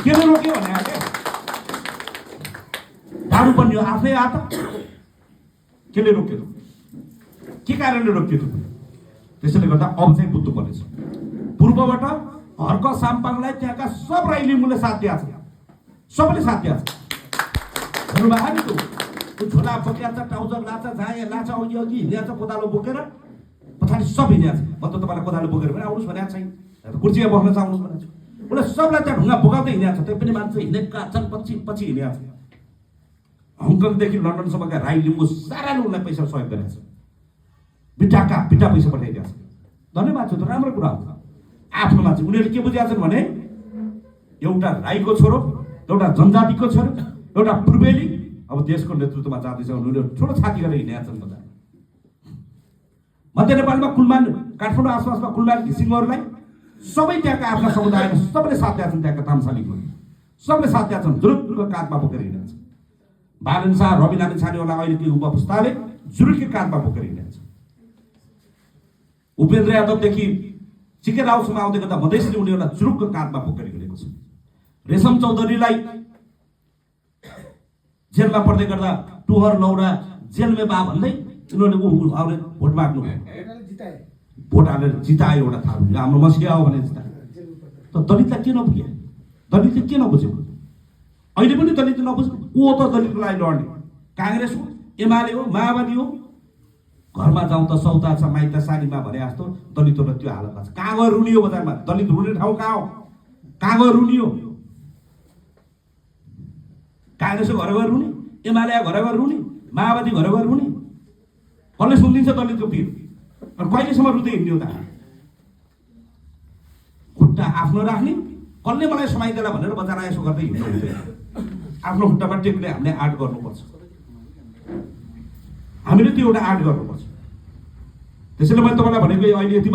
केले रोक्यो भने के दारू बन्यो आफ्नै हात केले रोक्यो के कारणले रोक्यो त्यसैले गर्दा अब चाहिँ बुझ्नु पर्नेछ पूर्वबाट हर्क साम्पाङलाई त्यहाँका सब राई लिम्बूले साथ दिएको छ सबैले साथ दिएको छ भन्नुभएको नि त्यो झोला बोकेर छ ट्राउजर लाछ झाए लाछ अघि अघि हिँडेछ कोदालो बोकेर पछाडि सब हिँडेछ म त तपाईँलाई कोदालो बोकेर पनि आउनुहोस् भनेको छैन कुर्सीमा बस्न चाहनुहोस् भनेको छु उसले सबलाई त्यहाँ ढुङ्गा बोकाउँदै हिँडेको छ त्यही पनि मान्छे हिँडेका छन् पछि पछि हिँडेको छ हङकङदेखि लन्डनसम्मका राई लिम्बू साराले उनलाई पैसा सहयोग गरेको छ बिटा पैसा पठाइदिएको छ धन्यवाद छ त राम्रो कुरा हो आफ्नो मान्छे उनीहरूले के बुझेका छन् भने एउटा राईको छोरो एउटा जनजातिको छोरो एउटा पूर्वेली अब देशको नेतृत्वमा जाँदैछ उनीहरू ठुलो छाती गरेर हिँडेका छन् बजार मध्य नेपालमा कुलमान काठमाडौँ आसपासमा कुलमान घिसिङहरूलाई सबै त्यहाँका आफ्ना समुदायले सबैले साथ दिएका छन् त्यहाँका तामसालीको सबले साथ दिएका छन् जुरुक्क काँधमा बोकेर हिँडेका छन् बालन शाह रवि लामी छानेवाला अहिलेको युवा पुस्ताले जुरुक्कै काँधमा बोकेर हिँडेका छन् उपेन्द्र यादवदेखि चिके राउसम्म आउँदै गर्दा मधेसले उनीहरूलाई जुरुक्क काँधमा बोकेर हिँडेको छ रेशम चौधरीलाई जेलमा पर्दै गर्दा टुहर लौरा जेलमे बा भन्दै उनीहरूले भोट माग्नु भोट हालेर जितायो एउटा थाहा हाम्रो मसिया हो भने जितायो त दलितलाई के नपुग्यो दलितले के नबुझेको अहिले पनि दलितले नबुझ्नु को त दलितको लागि लड्ने काङ्ग्रेस हो एमाले हो माओवादी हो घरमा जाउँ त सौता छ माइत सारीमा भने जस्तो दलितहरूलाई त्यो हालतमा छ कहाँ गएर रुनियो बजारमा दलित रुने ठाउँ कहाँ हो कहाँ गएर रुनियो काङ्ग्रेसको घर गएर रुने एमाले घर गएर रुने माओवादी घर गएर रुने कसले सुनिदिन्छ दलितको पिर कहिलेसम्म रुँदै हिँड्यो त खुट्टा आफ्नो राख्ने कसले मलाई समाइदेला भनेर बजारा यसो गर्दै हिँड्नु हुँदैन आफ्नो खुट्टामा टेक्ने हामीले आर्ट गर्नुपर्छ हामीले त्यो एउटा आर्ट गर्नुपर्छ त्यसैले मैले तपाईँलाई भनेको अहिले यति